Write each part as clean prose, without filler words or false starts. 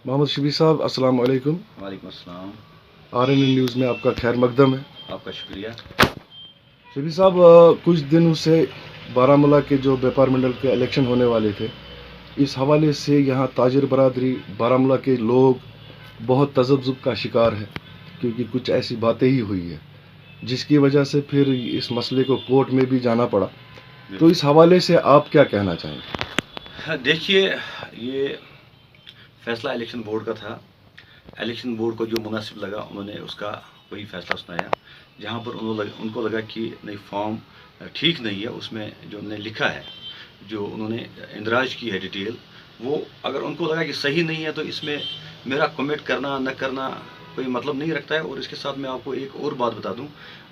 मोहम्मद शबीर साहब, अस्सलाम वालेकुम। वालेकुम अस्सलाम। RNN न्यूज़ में आपका खैर मकदम है। आपका शुक्रिया। शबीर साहब, कुछ दिनों से बारामूला के जो व्यापार मंडल के इलेक्शन होने वाले थे, इस हवाले से यहाँ ताजिर बरादरी बारामूला के लोग बहुत तज़ब्ज़ुब का शिकार है, क्योंकि कुछ ऐसी बातें ही हुई है जिसकी वजह से फिर इस मसले को कोर्ट में भी जाना पड़ा। तो इस हवाले से आप क्या कहना चाहेंगे? देखिए, ये फैसला इलेक्शन बोर्ड का था। इलेक्शन बोर्ड को जो मुनासिब लगा उन्होंने उसका वही फैसला सुनाया। जहाँ पर उनको लगा कि नहीं, फॉर्म ठीक नहीं है, उसमें जो उन्होंने लिखा है, जो उन्होंने इंदराज की है डिटेल, वो अगर उनको लगा कि सही नहीं है तो इसमें मेरा कमेंट करना न करना कोई मतलब नहीं रखता है। और इसके साथ मैं आपको एक और बात बता दूं,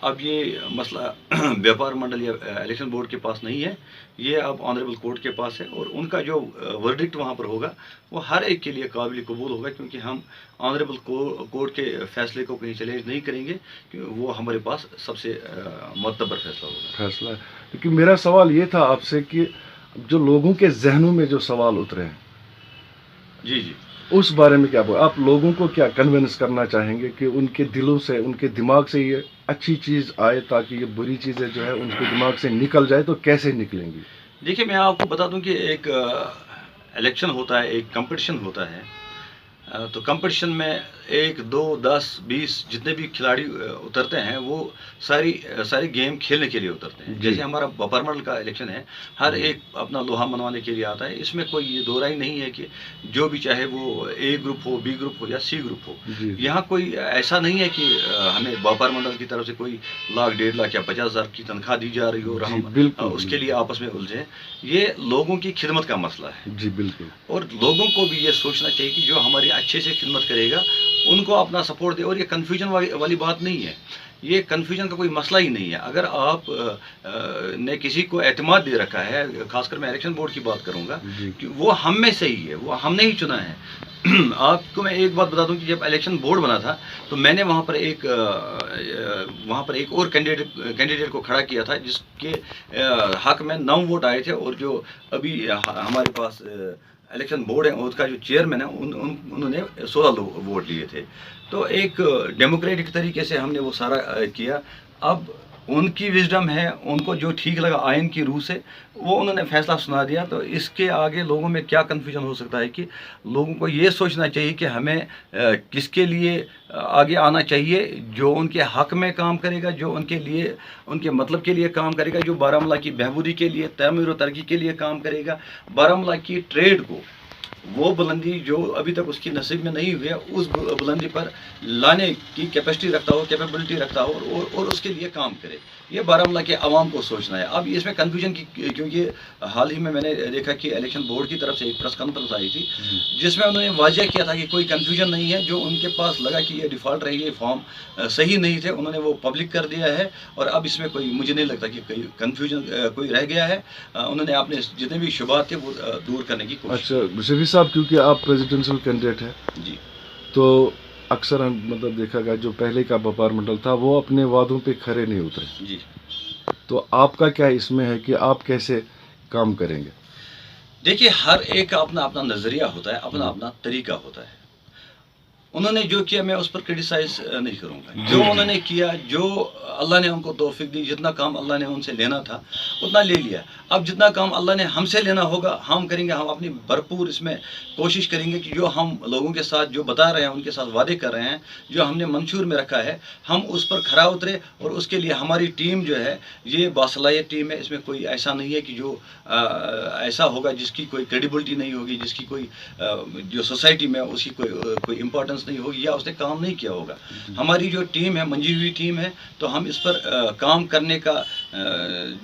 अब ये मसला व्यापार मंडल या इलेक्शन बोर्ड के पास नहीं है, ये अब ऑनरेबल कोर्ट के पास है। और उनका जो वर्डिक्ट वहाँ पर होगा वो हर एक के लिए काबिल कबूल होगा, क्योंकि हम ऑनरेबल कोर्ट के फैसले को कहीं चैलेंज नहीं करेंगे, क्योंकि वो हमारे पास सबसे मोतबर फैसला होगा। लेकिन मेरा सवाल ये था आपसे कि जो लोगों के जहनों में जो सवाल उतरे हैं, जी, उस बारे में क्या बोल, आप लोगों को क्या कन्विंस करना चाहेंगे कि उनके दिलों से, उनके दिमाग से ये अच्छी चीज़ आए, ताकि ये बुरी चीज़ें जो है उनके दिमाग से निकल जाए? तो कैसे निकलेंगी? देखिए, मैं आपको बता दूं कि एक इलेक्शन होता है, एक कंपटीशन होता है। तो कंपटीशन में 1, 2, 10, 20 जितने भी खिलाड़ी उतरते हैं, वो सारी गेम खेलने के लिए उतरते हैं। जैसे हमारा व्यापार मंडल का इलेक्शन है, हर एक अपना लोहा मनवाने के लिए आता है। इसमें कोई ये दो राय नहीं है कि जो भी चाहे वो A ग्रुप हो, B ग्रुप हो या C ग्रुप हो। यहाँ कोई ऐसा नहीं है कि हमें व्यापार मंडल की तरफ से कोई लाख, 1.5 लाख या 50,000 की तनख्वाह दी जा रही हो और हम उसके लिए आपस में उलझे। ये लोगों की खिदमत का मसला है। जी बिल्कुल। और लोगों को भी ये सोचना चाहिए कि जो हमारी अच्छे से खिदमत करेगा उनको अपना सपोर्ट दे। और ये कन्फ्यूजन वाली बात नहीं है, ये कन्फ्यूजन का कोई मसला ही नहीं है। अगर आप ने किसी को एतमाद दे रखा है, खासकर मैं इलेक्शन बोर्ड की बात करूंगा, कि वो हम में से ही है, वो हमने ही चुना है। आपको मैं एक बात बता दूं कि जब इलेक्शन बोर्ड बना था तो मैंने वहाँ पर एक और कैंडिडेट को खड़ा किया था, जिसके हक में 9 वोट आए थे। और जो अभी हमारे पास इलेक्शन बोर्ड है, उसका जो चेयरमैन है, उन्होंने 16 वोट लिए थे। तो एक डेमोक्रेटिक तरीके से हमने वो सारा किया। अब उनकी विजडम है, उनको जो ठीक लगा आइन की रूह से, वो उन्होंने फैसला सुना दिया। तो इसके आगे लोगों में क्या कन्फ्यूजन हो सकता है कि लोगों को ये सोचना चाहिए कि हमें किसके लिए आगे आना चाहिए, जो उनके हक में काम करेगा, जो उनके लिए, उनके मतलब के लिए काम करेगा, जो बारामूला की बहबूदी के लिए, तमीर और तरक्की के लिए काम करेगा। बारामूला की ट्रेड को वो बुलंदी जो अभी तक उसकी नसीब में नहीं हुई है, उस बुलंदी पर लाने की कैपेसिटी रखता हो, कैपेबिलिटी रखता हो, और उसके लिए काम करे। ये बारामूला के अवाम को सोचना है। अब इसमें कन्फ्यूजन की, क्योंकि हाल ही में मैंने देखा कि इलेक्शन बोर्ड की तरफ से एक प्रेस कॉन्फ्रेंस आई थी, जिसमें उन्होंने वाजिया किया था कि कोई कन्फ्यूजन नहीं है। जो उनके पास लगा कि ये डिफ़ॉल्ट रही, ये फॉर्म सही नहीं थे, उन्होंने वो पब्लिक कर दिया है। और अब इसमें कोई, मुझे नहीं लगता कि कोई कन्फ्यूजन कोई रह गया है। उन्होंने अपने जितने भी शुबात थे वो दूर करने की कोशिश। अच्छा शफी साहब, क्योंकि आप प्रेसिडेंशियल कैंडिडेट हैं जी, तो अक्सर मतलब देखा गया जो पहले का व्यापार मंडल था वो अपने वादों पे खरे नहीं उतरे। जी। तो आपका क्या इसमें है कि आप कैसे काम करेंगे? देखिए, हर एक का अपना अपना नज़रिया होता है, अपना अपना तरीका होता है। उन्होंने जो किया मैं उस पर क्रिटिसाइज नहीं करूँगा। जो उन्होंने किया, जो अल्लाह ने उनको तौफीक दी, जितना काम अल्लाह ने उनसे लेना था उतना ले लिया। अब जितना काम अल्लाह ने हमसे लेना होगा हम करेंगे। हम अपनी भरपूर इसमें कोशिश करेंगे कि जो हम लोगों के साथ जो बता रहे हैं, उनके साथ वादे कर रहे हैं, जो हमने मंशूर में रखा है, हम उस पर खरा उतरे। और उसके लिए हमारी टीम जो है, ये बासलाहियत टीम है। इसमें कोई ऐसा नहीं है कि जो ऐसा होगा जिसकी कोई क्रेडिबिलिटी नहीं होगी, जिसकी कोई जो सोसाइटी में उसकी कोई इम्पोर्टेंस नहीं होगी, या उसने काम नहीं किया होगा। हमारी जो टीम है, मंजी हुई टीम है, तो हम इस पर काम करने का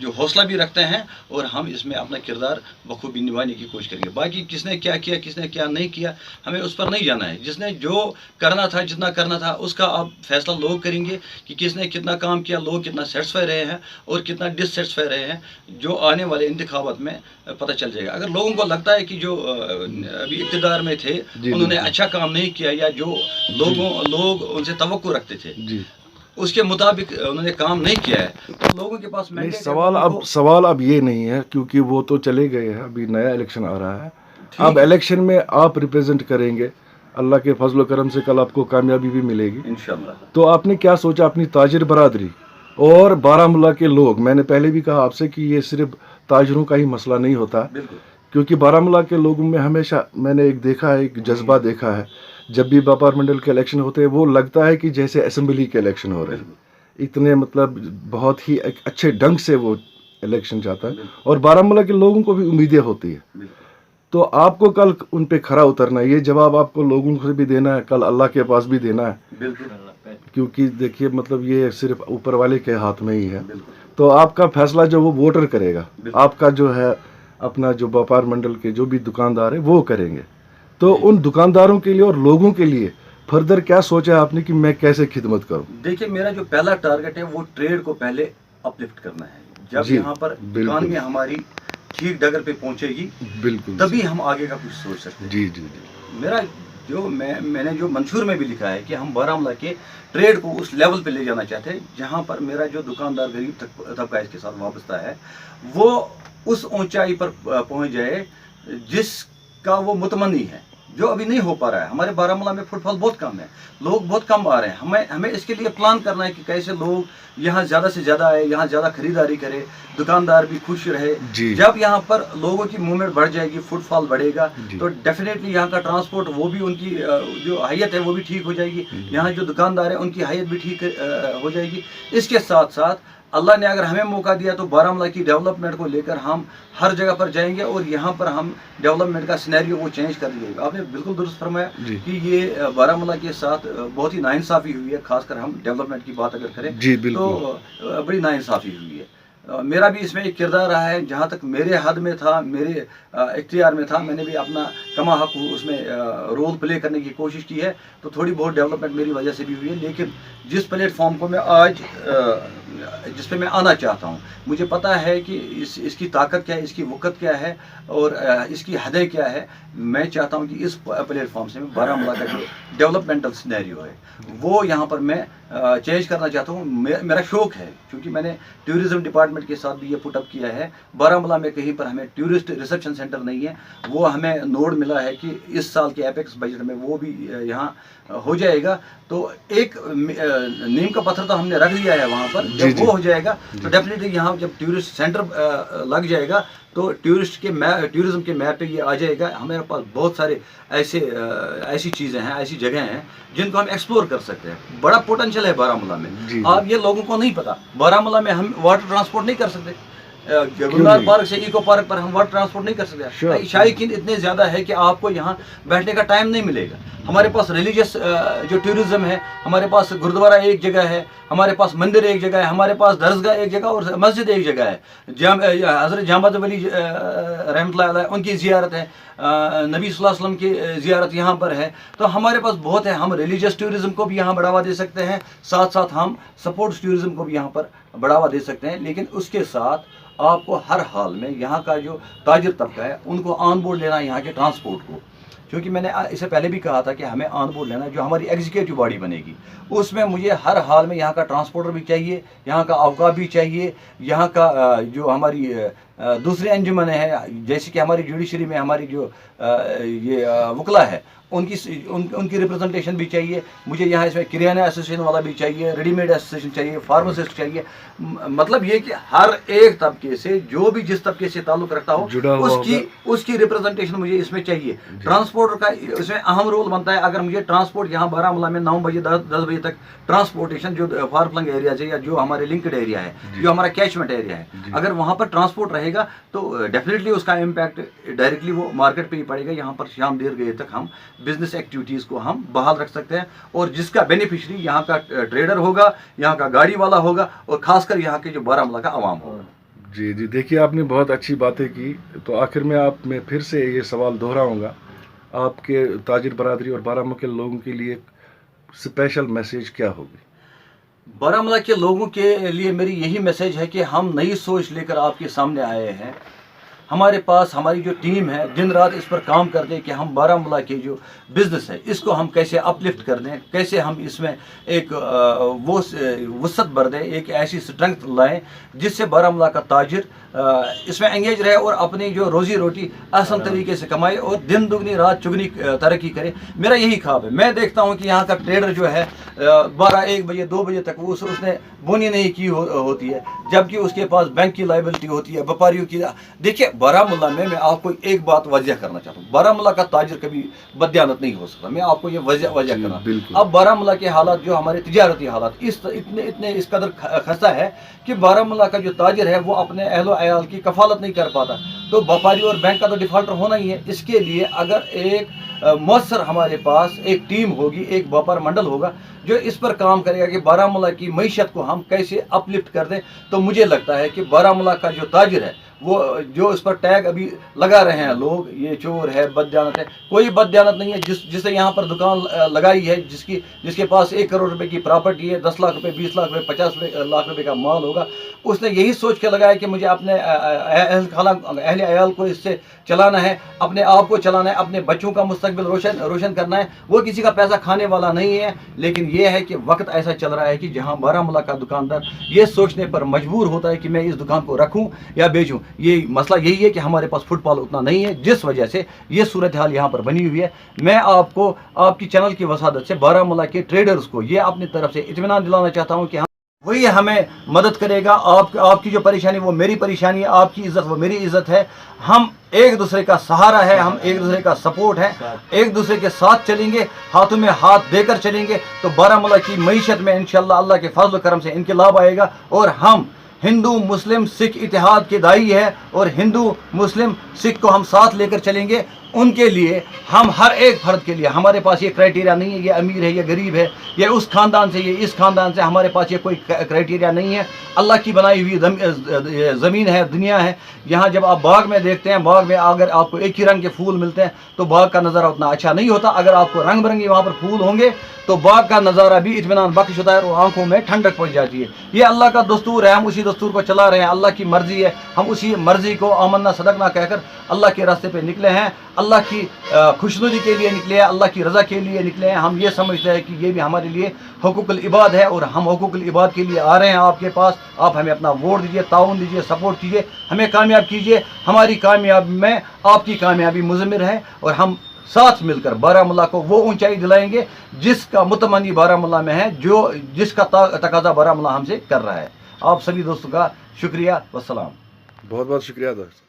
जो हौसला भी रखते हैं, और हम इसमें अपना किरदार बखूबी निभाने की कोशिश करेंगे। बाकी किसने क्या किया, किसने क्या नहीं किया, हमें उस पर नहीं जाना है। जिसने जो करना था, जितना करना था, उसका अब फैसला लोग करेंगे कि किसने कितना काम किया, लोग कितना सेटिस्फाई रहे हैं और कितना डिससेटिस्फाई रहे हैं। जो आने वाले इंतखाबात में पता चल जाएगा। अगर लोगों को लगता है कि जो अभी इक़्तिदार में थे उन्होंने अच्छा काम नहीं किया, या जो लोग उनसे तवक्को रखते थे उसके मुताबिक उन्होंने काम नहीं किया है, तो लोगों के पास नहीं, सवाल अब ये नहीं है, क्योंकि वो तो चले गए हैं, अभी नया इलेक्शन आ रहा है। अब इलेक्शन में आप रिप्रेजेंट करेंगे अल्लाह के फजल करम से कल आपको कामयाबी भी मिलेगी। इंशाल्लाह। तो आपने क्या सोचा अपनी ताजिर बरादरी और बारामूला के लोग, मैंने पहले भी कहा आपसे कि ये सिर्फ ताजिरों का ही मसला नहीं होता, बिल्कुल क्योंकि बारामूला के लोगों में हमेशा मैंने एक देखा है, एक जज्बा देखा है, जब भी व्यापार मंडल के इलेक्शन होते हैं वो लगता है कि जैसे असेंबली के इलेक्शन हो रहे हैं, इतने मतलब बहुत ही एक अच्छे ढंग से वो इलेक्शन जाता है और बारामूला के लोगों को भी उम्मीदें होती है। बिल्कुल तो आपको कल उन पे खरा उतरना है, ये जवाब आपको लोगों से भी देना है, कल अल्लाह के पास भी देना है, बिल्कुल क्योंकि देखिए मतलब ये सिर्फ ऊपर वाले के हाथ में ही है। बिल्कुल तो आपका फैसला जो वो वोटर करेगा, आपका जो है अपना जो व्यापार मंडल के जो भी दुकानदार है वो करेंगे। तो उन दुकानदारों के लिए और लोगों के लिए फर्दर क्या सोचा आपने कि मैं कैसे खिदमत करूं? देखिए, मेरा जो पहला टारगेट है वो ट्रेड को पहले अपलिफ्ट करना है। जब जी, यहाँ पर दुकान में हमारी ठीक डगर पे पहुंचेगी बिल्कुल तभी हम आगे का कुछ सोच सकते हैं। जी जी जी मेरा जो मैंने जो मंशूर में भी लिखा है कि हम बारामूला के ट्रेड को उस लेवल पे ले जाना चाहते हैं जहाँ पर मेरा जो दुकानदार गरीब तबका इसके साथ वाबस्ता है वो उस ऊंचाई पर पहुंच जाए जिसका वो मुतमन्नी है, जो अभी नहीं हो पा रहा है। हमारे बारामूला में फुटफॉल बहुत कम है, लोग बहुत कम आ रहे हैं। हमें इसके लिए प्लान करना है कि कैसे लोग यहाँ ज़्यादा से ज़्यादा आए, यहाँ ज़्यादा खरीदारी करे, दुकानदार भी खुश रहे। जब यहाँ पर लोगों की मूवमेंट बढ़ जाएगी, फुटफॉल बढ़ेगा, तो डेफिनेटली यहाँ का ट्रांसपोर्ट वो भी उनकी जो हैयत है वो भी ठीक हो जाएगी, यहाँ जो दुकानदार है उनकी हैयत भी ठीक हो जाएगी। इसके साथ साथ अल्लाह ने अगर हमें मौका दिया तो बारामूला की डेवलपमेंट को लेकर हम हर जगह पर जाएंगे और यहाँ पर हम डेवलपमेंट का सिनेरियो वो चेंज कर देंगे। आपने बिल्कुल दुरुस्त फरमाया कि ये बारामूला के साथ बहुत ही नाइंसाफ़ी हुई है, खासकर हम डेवलपमेंट की बात अगर करें तो बड़ी नाइंसाफ़ी हुई है। मेरा भी इसमें एक किरदार रहा है, जहाँ तक मेरे हद में था, मेरे इख्तियार में था, मैंने भी अपना कमा हक उसमें रोल प्ले करने की कोशिश की है। तो थोड़ी बहुत डेवलपमेंट मेरी वजह से भी हुई है, लेकिन जिस प्लेटफॉर्म को मैं आज जिस पे मैं आना चाहता हूँ, मुझे पता है कि इसकी ताकत क्या है, इसकी वक़्त क्या है और इसकी हदें क्या है। मैं चाहता हूँ कि इस प्लेटफॉर्म से बारामूला का जो डेवलपमेंटल सिनेरियो है वो यहाँ पर मैं चेंज करना चाहता हूँ। मेरा शौक़ है, क्योंकि मैंने टूरिज़्म डिपार्टमेंट के साथ भी ये पुटअप किया है। बारामूला में कहीं पर हमें टूरिस्ट रिसेप्शन सेंटर नहीं है, वो हमें नोड मिला है कि इस साल के एपेक्स बजट में वो भी यहाँ हो जाएगा। तो एक नीम का पत्थर तो हमने रख लिया है वहाँ पर, जब वो हो जाएगा तो डेफिनेटली यहाँ जब टूरिस्ट सेंटर लग जाएगा तो टूरिज़्म के मैप पे ये आ जाएगा। हमारे पास बहुत सारे ऐसी चीज़ें हैं, ऐसी जगह हैं जिनको हम एक्सप्लोर कर सकते हैं। बड़ा पोटेंशियल है बारामूला में। आप ये लोगों को नहीं पता, बारामूला में हम वाटर ट्रांसपोर्ट नहीं कर सकते। गुलनार पार्क से इको पार्क पर हम वाटर ट्रांसपोर्ट नहीं कर सकते। शायकीन इतने ज़्यादा है कि आपको यहाँ बैठने का टाइम नहीं मिलेगा। हमारे पास रिलीजियस जो टूरिज़्म है, हमारे पास गुरुद्वारा एक जगह है, हमारे पास मंदिर एक जगह है, हमारे पास दरसगाह एक जगह और मस्जिद एक जगह है। हज़रत जामद वली रहमतुल्लाह अलैह उनकी ज़ियारत है, नबी सल्लल्लाहु अलैहि वसल्लम की ज़ियारत यहाँ पर है। तो हमारे पास बहुत है। हम रिलीजियस टूरिज़्म को भी यहाँ बढ़ावा दे सकते हैं, साथ साथ हम स्पोर्ट्स टूरिज़्म को भी यहाँ पर बढ़ावा दे सकते हैं। लेकिन उसके साथ आपको हर हाल में यहाँ का जो ताजिर तबका है उनको ऑन बोर्ड लेना है, यहाँ के ट्रांसपोर्ट को। क्योंकि मैंने इससे पहले भी कहा था कि हमें ऑन बोर्ड लेना, जो हमारी एग्जीक्यूटिव बॉडी बनेगी उसमें मुझे हर हाल में यहाँ का ट्रांसपोर्टर भी चाहिए, यहाँ का अवकाफ भी चाहिए, यहाँ का जो हमारी दूसरे अंजुमन है, जैसे कि हमारी जुडिशरी में हमारी जो ये वकला है उनकी रिप्रेजेंटेशन भी चाहिए। मुझे यहाँ इसमें किराना एसोसिएशन वाला भी चाहिए, रेडीमेड एसोसिएशन चाहिए, फार्मासिस्ट चाहिए। मतलब ये कि हर एक तबके से जो भी जिस तबके से ताल्लुक़ रखता हो उसकी रिप्रेजेंटेशन मुझे इसमें चाहिए। ट्रांसपोर्टर का इसमें अहम रोल बनता है। अगर मुझे ट्रांसपोर्ट यहाँ बारामूला में 9 बजे 10 बजे तक ट्रांसपोर्टेशन जो फार फ्लंग एरिया है या जो हमारे लिंक्ड एरिया है, जो हमारा कैचमेंट एरिया है, अगर वहाँ पर ट्रांसपोर्ट रहेगा तो डेफिनेटली उसका इम्पैक्ट डायरेक्टली वो मार्केट पे ही पड़ेगा। यहाँ पर शाम देर गए तक हम बिजनेस एक्टिविटीज़ को हम बहाल रख सकते हैं और जिसका बेनिफिशरी यहाँ का ट्रेडर होगा, यहाँ का गाड़ी वाला होगा और ख़ासकर यहाँ के जो बारामूला का आवाम होगा। जी जी, देखिए आपने बहुत अच्छी बातें की। तो आखिर में मैं फिर से ये सवाल दोहराऊंगा, आपके ताजिर बरादरी और बारामूला के लोगों के लिए स्पेशल मैसेज क्या होगी? बारामूला के लोगों के लिए मेरी यही मैसेज है कि हम नई सोच लेकर आपके सामने आए हैं ہمارے پاس ہماری جو ٹیم ہے دن رات اس پر کام کرتے ہیں کہ ہم بارہمولہ کے جو بزنس ہے اس کو ہم کیسے اپلفٹ کر دیں، کیسے ہم اس میں ایک وہ وسعت بھر دیں، ایک ایسی اسٹرنگتھ لائیں جس سے بارہمولہ کا تاجر اس میں انگیج رہے اور اپنی جو روزی روٹی آسان طریقے سے کمائے اور دن دگنی رات چگنی ترقی کرے۔ میرا یہی خواب ہے۔ میں دیکھتا ہوں کہ یہاں کا ٹریڈر جو ہے 12-1 بجے 2 بجے تک اس نے بونی نہیں کی ہوتی ہے، جبکہ اس کے پاس بینک کی لائبلٹی ہوتی ہے، وپاریوں کی۔ دیکھیے بارہمولہ میں آپ کو ایک بات واضح کرنا چاہتا ہوں، بارہمولہ کا تاجر کبھی بددیانت نہیں ہو سکتا۔ میں آپ کو یہ واضح کرنا، اب بارہمولہ کے حالات جو ہمارے تجارتی حالات اتنے اس قدر خستہ ہے کہ بارہمولہ کا جو تاجر ہے وہ اپنے اہل و عیال کی کفالت نہیں کر پاتا، تو وپاری اور بینک کا تو ڈیفالٹر ہونا ہی ہے۔ اس کے لیے اگر ایک مؤثر ہمارے پاس ایک ٹیم ہوگی، ایک وپار منڈل ہوگا جو اس پر کام کرے گا کہ بارہمولہ کی معیشت کو ہم کیسے اپلفٹ کر دیں، تو مجھے لگتا ہے کہ بارہمولہ کا جو تاجر ہے وہ جو اس پر ٹیگ ابھی لگا رہے ہیں لوگ، یہ چور ہے، بددیانت ہے، کوئی بددیانت نہیں ہے۔ جسے یہاں پر دکان لگائی ہے، جس کے پاس 1 کروڑ روپے کی پراپرٹی ہے، 10 لاکھ روپے، 20 لاکھ روپے، 50 لاکھ روپے کا مال ہوگا، اس نے یہی سوچ کے لگایا کہ مجھے اپنے اہل عیال کو اس سے چلانا ہے، اپنے آپ کو چلانا ہے، اپنے بچوں کا مستقبل روشن کرنا ہے۔ وہ کسی کا پیسہ کھانے والا نہیں ہے، لیکن یہ ہے کہ وقت ایسا چل رہا ہے کہ جہاں بارہمولہ کا دکاندار یہ سوچنے پر مجبور ہوتا ہے کہ میں اس دکان کو رکھوں یا بیچوں۔ یہ مسئلہ یہی ہے کہ ہمارے پاس فٹ فال اتنا نہیں ہے، جس وجہ سے یہ صورتحال یہاں پر بنی ہوئی ہے۔ میں آپ کو آپ کی چینل کی وسادت سے بارہمولہ کے ٹریڈرز کو یہ اپنی طرف سے اطمینان دلانا چاہتا ہوں کہ وہی ہمیں مدد کرے گا۔ آپ کی جو پریشانی وہ میری پریشانی ہے، آپ کی عزت وہ میری عزت ہے۔ ہم ایک دوسرے کا سہارا ہے، ہم ایک دوسرے کا سپورٹ ہے، ایک دوسرے کے ساتھ چلیں گے، ہاتھوں میں ہاتھ دے کر چلیں گے تو بارہمولہ کی معیشت میں انشاءاللہ اللہ کے فضل و کرم سے انقلاب آئے گا۔ اور ہم ہندو مسلم سکھ اتحاد کے داعی ہے اور ہندو مسلم سکھ کو ہم ساتھ لے کر چلیں گے۔ ان کے لیے ہم ہر ایک فرد کے لیے ہمارے پاس یہ کرائٹیریا نہیں ہے یہ امیر ہے یہ غریب ہے، یہ اس خاندان سے یہ اس خاندان سے، ہمارے پاس یہ کوئی کرائٹیریا نہیں ہے۔ اللہ کی بنائی ہوئی زمین ہے، دنیا ہے۔ یہاں جب آپ باغ میں دیکھتے ہیں، باغ میں اگر آپ کو ایک ہی رنگ کے پھول ملتے ہیں تو باغ کا نظارہ اتنا اچھا نہیں ہوتا۔ اگر آپ کو رنگ برنگی وہاں پر پھول ہوں گے تو باغ کا نظارہ بھی اطمینان بخش ہوتا ہے اور آنکھوں میں ٹھنڈک پہنچ جاتی ہے۔ یہ اللہ کا دستور ہے، ہم اسی دستور کو چلا رہے ہیں، اللہ کی مرضی ہے، ہم اسی مرضی کو آمنا صدقنا کہہ کر اللہ کے راستے پہ نکلے ہیں، اللہ کی خوشنودی کے لیے نکلے ہیں، اللہ کی رضا کے لیے نکلے ہیں۔ ہم یہ سمجھتے ہیں کہ یہ بھی ہمارے لیے حقوق العباد ہے اور ہم حقوق العباد کے لیے آ رہے ہیں آپ کے پاس۔ آپ ہمیں اپنا ووٹ دیجیے، تعاون دیجیے، سپورٹ کیجیے، ہمیں کامیاب کیجیے۔ ہماری کامیابی میں آپ کی کامیابی مضمر ہے اور ہم ساتھ مل کر بارہمولہ کو وہ اونچائی دلائیں گے جس کا متمنی بارہمولہ میں ہے، جس کا تقاضا بارہمولہ ہم سے کر رہا ہے۔ آپ سبھی دوستوں کا شکریہ، والسلام۔ بہت بہت شکریہ دوست۔